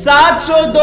702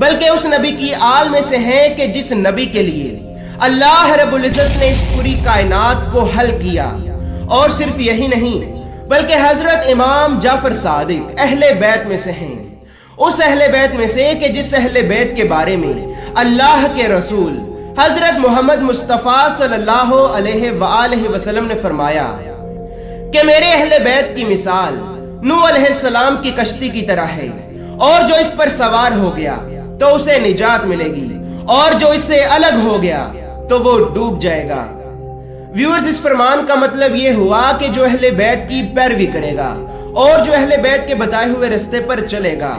بلکہ اس نبی کی آل میں سے ہیں کہ جس نبی کے لیے اللہ رب العزت نے اس پوری کائنات کو حل کیا۔ اور صرف یہی نہیں بلکہ حضرت امام جعفر صادق اہل بیت میں سے ہیں، اس اہل بیت میں سے کہ جس اہل بیت کے بارے میں اللہ کے رسول حضرت محمد مصطفیٰ صلی اللہ علیہ وآلہ وسلم نے فرمایا کہ میرے اہل بیت کی مثال نوح علیہ السلام کی کشتی کی طرح ہے، اور جو اس پر سوار ہو گیا تو اسے نجات ملے گی، اور جو اس سے الگ ہو گیا تو وہ ڈوب جائے گا۔ ویورز، اس فرمان کا مطلب یہ ہوا کہ جو اہل بیت کی پیروی کرے گا اور جو اہل بیت کے بتائے ہوئے رستے پر چلے گا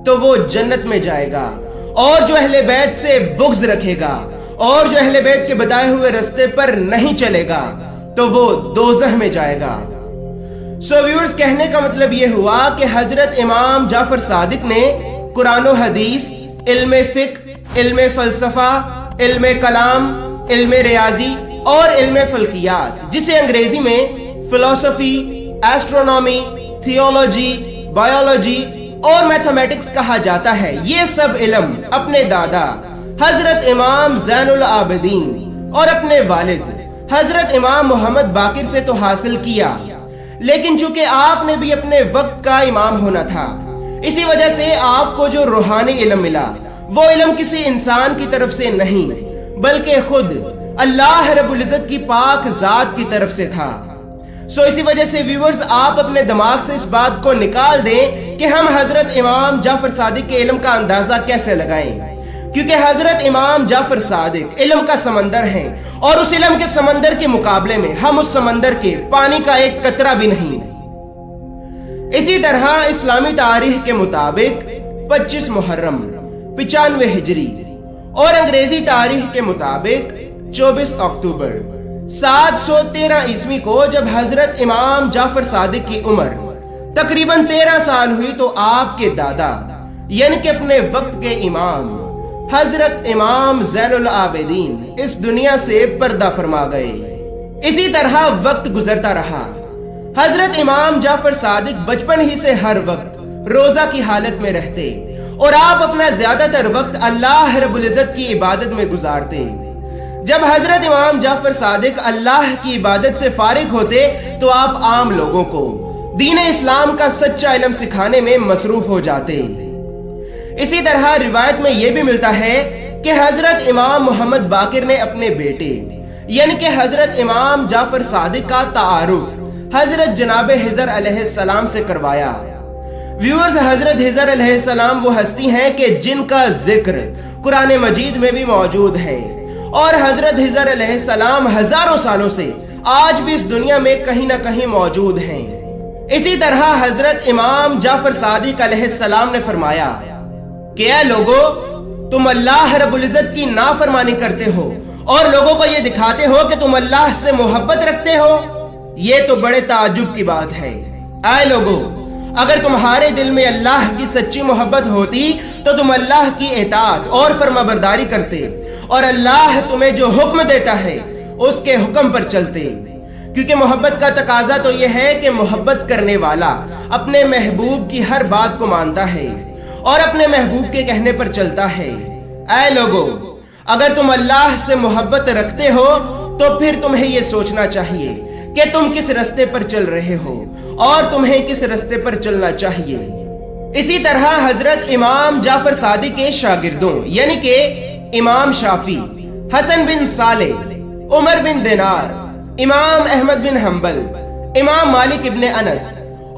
تو وہ جنت میں جائے گا، اور جو اہل بیت سے بغض رکھے گا اور جو اہل بیت کے بتائے ہوئے رستے پر نہیں چلے گا تو وہ دوزخ میں جائے گا۔ ویورز، کہنے کا مطلب یہ ہوا کہ حضرت امام جعفر صادق نے قرآن و حدیث، علم فقہ، علم فلسفہ، علم کلام، علم ریاضی اور علم فلکیات، جسے انگریزی میں فلسفی، ایسٹرونومی، تھیولوجی، بایولوجی اور میتھمیٹکس کہا جاتا ہے، یہ سب علم اپنے دادا حضرت امام زین العابدین اور اپنے والد حضرت امام محمد باقر سے تو حاصل کیا، لیکن چونکہ آپ نے بھی اپنے وقت کا امام ہونا تھا، اسی وجہ سے آپ کو جو روحانی علم ملا وہ علم کسی انسان کی طرف سے نہیں بلکہ خود اللہ رب العزت کی پاک ذات کی طرف سے تھا۔ اسی وجہ سے ویورز، آپ اپنے دماغ سے اس بات کو نکال دیں کہ ہم حضرت امام جعفر صادق کے علم کا اندازہ کیسے لگائیں، کیونکہ حضرت امام جعفر صادق علم کا سمندر ہیں، اور اس علم کے سمندر کے مقابلے میں ہم اس سمندر کے پانی کا ایک قطرہ بھی نہیں۔ اسی طرح اسلامی تاریخ کے مطابق 25 محرم 95 ہجری اور انگریزی تاریخ کے مطابق 24 اکتوبر 713 عیسوی کو جب حضرت امام جعفر صادق کی عمر تقریباً 13 سال ہوئی تو آپ کے دادا یعنی کہ اپنے وقت کے امام حضرت امام زین العابدین اس دنیا سے پردہ فرما گئے۔ اسی طرح وقت گزرتا رہا، حضرت امام جعفر صادق بچپن ہی سے ہر وقت روزہ کی حالت میں رہتے اور آپ اپنا زیادہ تر وقت اللہ رب العزت کی عبادت میں گزارتے۔ جب حضرت امام جعفر صادق اللہ کی عبادت سے فارغ ہوتے تو آپ عام لوگوں کو دین اسلام کا سچا علم سکھانے میں مصروف ہو جاتے۔ اسی طرح روایت میں یہ بھی ملتا ہے کہ حضرت امام محمد باقر نے اپنے بیٹے یعنی کہ حضرت امام جعفر صادق کا تعارف حضرت جناب خضر علیہ السلام سے کروایا۔ ویورز، حضرت خضر علیہ السلام وہ ہستی ہیں کہ جن کا ذکر قرآن مجید میں بھی موجود ہے، اور حضرت خضر علیہ السلام ہزاروں سالوں سے آج بھی اس دنیا میں کہیں نہ کہیں موجود ہیں۔ اسی طرح حضرت امام جعفر صادق علیہ السلام نے فرمایا کہ اے لوگو، تم اللہ رب العزت کی نافرمانی کرتے ہو اور لوگوں کو یہ دکھاتے ہو کہ تم اللہ سے محبت رکھتے ہو، یہ تو بڑے تعجب کی بات ہے۔ اے لوگو، اگر تمہارے دل میں اللہ کی سچی محبت ہوتی تو تم اللہ کی اطاعت اور فرمانبرداری کرتے، اور اللہ تمہیں جو حکم دیتا ہے اس کے حکم پر چلتے، کیونکہ محبت کا تقاضا تو یہ ہے کہ محبت کرنے والا اپنے محبوب کی ہر بات کو مانتا ہے اور اپنے محبوب کے کہنے پر چلتا ہے۔ اے لوگو، اگر تم اللہ سے محبت رکھتے ہو تو پھر تمہیں یہ سوچنا چاہیے کہ تم کس رستے پر چل رہے ہو اور تمہیں کس رستے پر چلنا چاہیے۔ اسی طرح حضرت امام جعفر صادق کے شاگردوں یعنی کہ امام شافعی، حسن بن صالح، عمر بن دینار، امام احمد بن حنبل، امام مالک ابن انس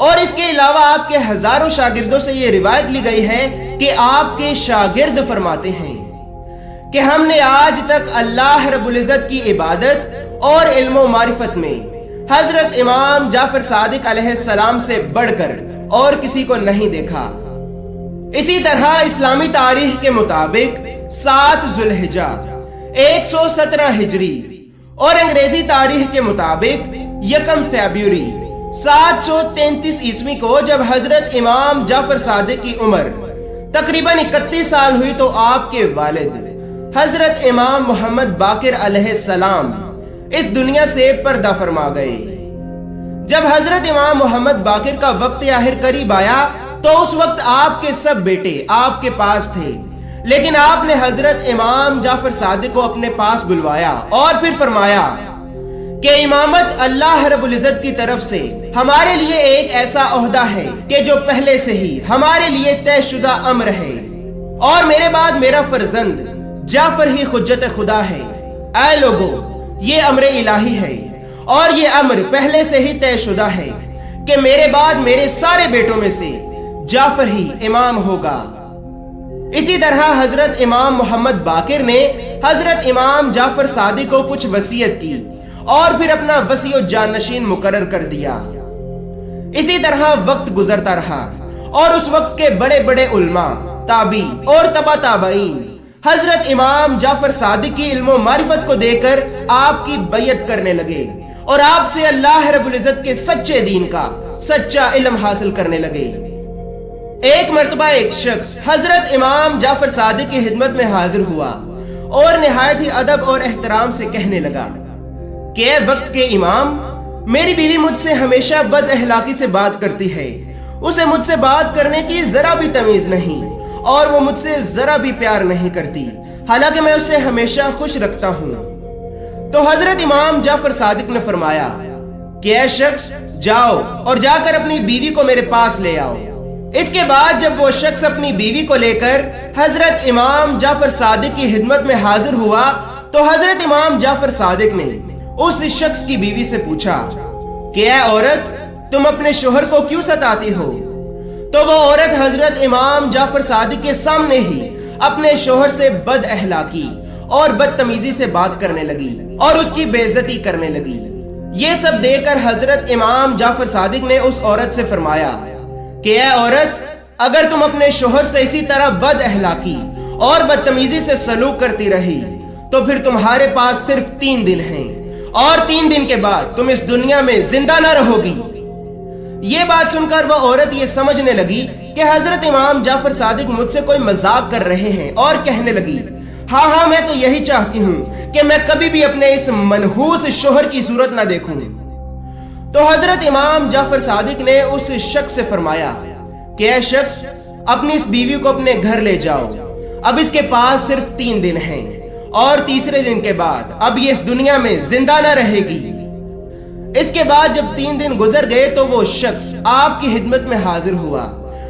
اور اس کے علاوہ آپ کے ہزاروں شاگردوں سے یہ روایت لی گئی ہے کہ آپ کے شاگرد فرماتے ہیں کہ ہم نے آج تک اللہ رب العزت کی عبادت اور علم و معرفت میں حضرت امام جعفر صادق علیہ السلام سے بڑھ کر اور کسی کو نہیں دیکھا۔ اسی طرح اسلامی تاریخ کے مطابق 7 ذوالحجہ 117 ہجری اور انگریزی تاریخ کے مطابق 1 فیبروری 733 عیسوی کو جب حضرت امام جعفر صادق کی عمر تقریباً 31 سال ہوئی تو آپ کے والد حضرت امام محمد باقر علیہ السلام اس دنیا سے پردہ فرما گئے۔ جب حضرت امام محمد باقر کا وقت آخر قریب آیا تو اس وقت آپ کے سب بیٹے آپ کے پاس تھے، لیکن آپ نے حضرت امام جعفر صادق کو اپنے پاس بلوایا اور پھر فرمایا کہ امامت اللہ رب العزت کی طرف سے ہمارے لیے ایک ایسا عہدہ ہے کہ جو پہلے سے ہی ہمارے لیے طے شدہ امر ہے، اور میرے بعد میرا فرزند جعفر ہی حجت خدا ہے۔ اے لوگو، یہ امر الہی ہے اور یہ امر پہلے سے ہی طے شدہ ہے کہ میرے بعد میرے سارے بیٹوں میں سے جعفر ہی امام ہوگا۔ اسی طرح حضرت امام محمد باقر نے حضرت امام جعفر صادق کو کچھ وصیت کی اور پھر اپنا وصی و جانشین مقرر کر دیا۔ اسی طرح وقت گزرتا رہا اور اس وقت کے بڑے بڑے علماء، تابعی اور تبع تابعین حضرت امام جعفر صادق کی علم و معرفت کو دے کر آپ کی بیعت کرنے لگے اور آپ سے اللہ رب العزت کے سچے دین کا سچا علم حاصل کرنے لگے۔ ایک مرتبہ ایک شخص حضرت امام جعفر صادق کی خدمت میں حاضر ہوا اور نہایت ہی ادب اور احترام سے کہنے لگا کہ اے وقت کے امام، میری بیوی مجھ سے ہمیشہ بد اخلاقی سے بات کرتی ہے، اسے مجھ سے بات کرنے کی ذرا بھی تمیز نہیں اور وہ مجھ سے ذرا بھی پیار نہیں کرتی، حالانکہ میں اسے ہمیشہ خوش رکھتا ہوں۔ تو حضرت امام جعفر صادق نے فرمایا کہ اے شخص، جاؤ اور جا کر اپنی بیوی کو میرے پاس لے آؤ۔ اس کے بعد جب وہ شخص اپنی بیوی کو لے کر حضرت امام جعفر صادق کی خدمت میں حاضر ہوا تو حضرت امام جعفر صادق نے اس شخص کی بیوی سے پوچھا کہ اے عورت، تم اپنے شوہر کو کیوں ستاتی ہو؟ تو وہ عورت حضرت امام جعفر صادق کے سامنے ہی اپنے شوہر سے بد اخلاقی اور بدتمیزی سے بات کرنے لگی اور اس کی بے عزتی کرنے لگی۔ یہ سب دیکھ کر حضرت امام جعفر صادق نے اس عورت سے فرمایا کہ اے عورت، اگر تم اپنے شوہر سے اسی طرح بد اخلاقی اور بدتمیزی سے سلوک کرتی رہی تو پھر تمہارے پاس صرف 3 دن ہیں اور 3 دن کے بعد تم اس دنیا میں زندہ نہ رہو گی۔ یہ بات سن کر وہ عورت یہ سمجھنے لگی کہ حضرت امام جعفر صادق مجھ سے کوئی مذاق کر رہے ہیں اور کہنے لگی، ہاں میں تو یہی چاہتی ہوں کہ میں کبھی بھی اپنے اس منحوس شوہر کی صورت نہ دیکھوں۔ تو حضرت امام جعفر صادق نے اس شخص سے فرمایا کہ اے شخص، اپنی اس بیوی کو اپنے گھر لے جاؤ، اب اس کے پاس صرف 3 دن ہیں اور تیسرے دن کے بعد اب یہ اس دنیا میں زندہ نہ رہے گی۔ اس کے بعد جب 3 دن گزر گئے تو وہ شخص آپ کی خدمت میں حاضر ہوا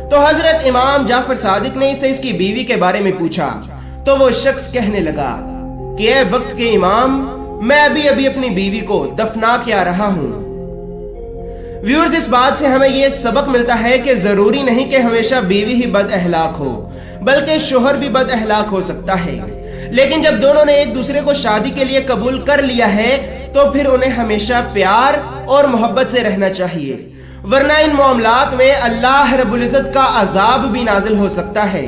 تو حضرت امام جعفر صادق نے اسے اس کی بیوی کے بارے میں پوچھا تو وہ شخص کہنے لگا کہ اے وقت کے امام، میں ابھی اپنی بیوی کو دفنا کے آ رہا ہوں۔ ویورز، اس بات سے ہمیں یہ سبق ملتا ہے کہ ضروری نہیں کہ ہمیشہ بیوی ہی بد اخلاق ہو، بلکہ شوہر بھی بد اخلاق ہو سکتا ہے، لیکن جب دونوں نے ایک دوسرے کو شادی کے لیے قبول کر لیا ہے تو پھر انہیں ہمیشہ پیار اور محبت سے رہنا چاہیے، ورنہ ان معاملات میں اللہ رب العزت کا عذاب بھی نازل ہو سکتا ہے۔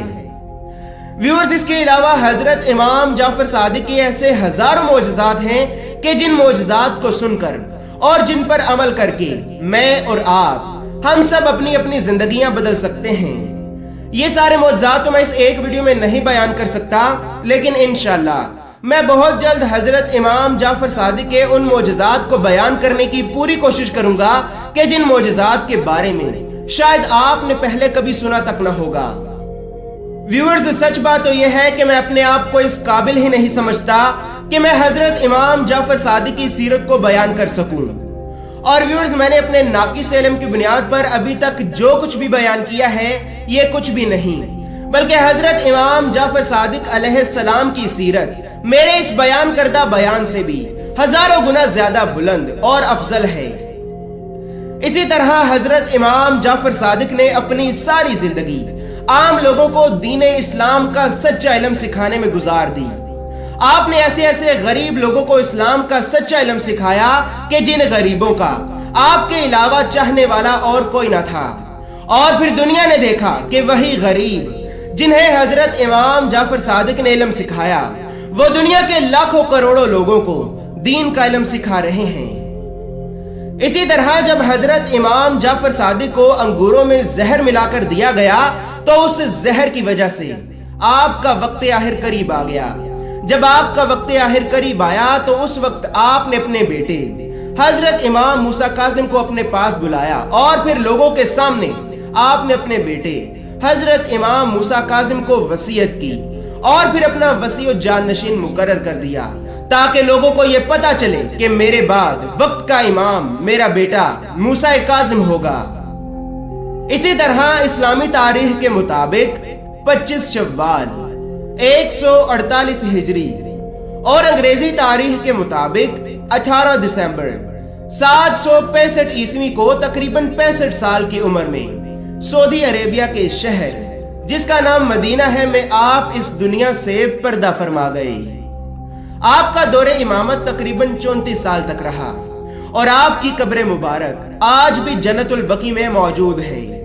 ویورز، اس کے علاوہ حضرت امام جعفر صادق کے ایسے ہزاروں معجزات ہیں کہ جن معجزات کو سن کر اور جن پر عمل کر کے میں اور آپ ہم سب اپنی اپنی زندگیاں بدل سکتے ہیں۔ یہ سارے معجزات تو میں اس ایک ویڈیو میں نہیں بیان کر سکتا، لیکن انشاءاللہ میں بہت جلد حضرت امام جعفر صادق کے ان معجزات کو بیان کرنے کی پوری کوشش کروں گا کہ جن معجزات کے بارے میں شاید آپ نے پہلے کبھی سنا تک نہ ہوگا۔ ویورز، سچ بات تو یہ ہے کہ میں اپنے آپ کو اس قابل ہی نہیں سمجھتا کہ میں حضرت امام جعفر صادق کی سیرت کو بیان کر سکوں، اور ویورز، میں نے اپنے ناقص علم کی بنیاد پر ابھی تک جو کچھ بھی بیان کیا ہے یہ کچھ بھی نہیں، بلکہ حضرت امام جعفر صادق علیہ السلام کی سیرت میرے اس بیان کردہ بیان سے بھی ہزاروں گنا زیادہ بلند اور افضل ہے۔ اسی طرح حضرت امام جعفر صادق نے اپنی ساری زندگی عام لوگوں کو دین اسلام کا سچا علم سکھانے میں گزار دی۔ آپ نے ایسے غریب لوگوں کو اسلام کا سچا علم سکھایا کہ جن غریبوں کا آپ کے علاوہ چاہنے والا اور کوئی نہ تھا، اور پھر دنیا نے دیکھا کہ وہی غریب جنہیں حضرت امام جعفر صادق نے علم سکھایا وہ دنیا کے لاکھوں کروڑوں لوگوں کو دین کا علم سکھا رہے ہیں۔ اسی طرح جب حضرت امام جعفر صادق کو انگوروں میں زہر ملا کر دیا گیا تو اس زہر کی وجہ سے آپ کا وقت آخر قریب آ گیا۔ جب آپ کا وقت آخر قریب آیا تو اس وقت آپ نے اپنے بیٹے حضرت امام موسیٰ کاظم کو اپنے پاس بلایا اور پھر لوگوں کے سامنے آپ نے اپنے بیٹے حضرت امام موسیٰ کاظم کو وصیت کی اور پھر اپنا وسیع جانشین مقرر کر دیا تاکہ لوگوں کو یہ پتا چلے کہ میرے بعد وقت کا امام میرا بیٹا موسیٰ کاظم ہوگا۔ اسی طرح اسلامی تاریخ کے مطابق 25 شوال 148 ہجری اور انگریزی تاریخ کے مطابق 18 دسمبر 765 عیسوی کو تقریباً 65 سال کی عمر میں سعودی عربیہ کے شہر جس کا نام مدینہ ہے میں آپ اس دنیا سے پردہ فرما گئے۔ آپ کا دور امامت تقریباً 34 سال تک رہا اور آپ کی قبر مبارک آج بھی جنت البقیع میں موجود ہے۔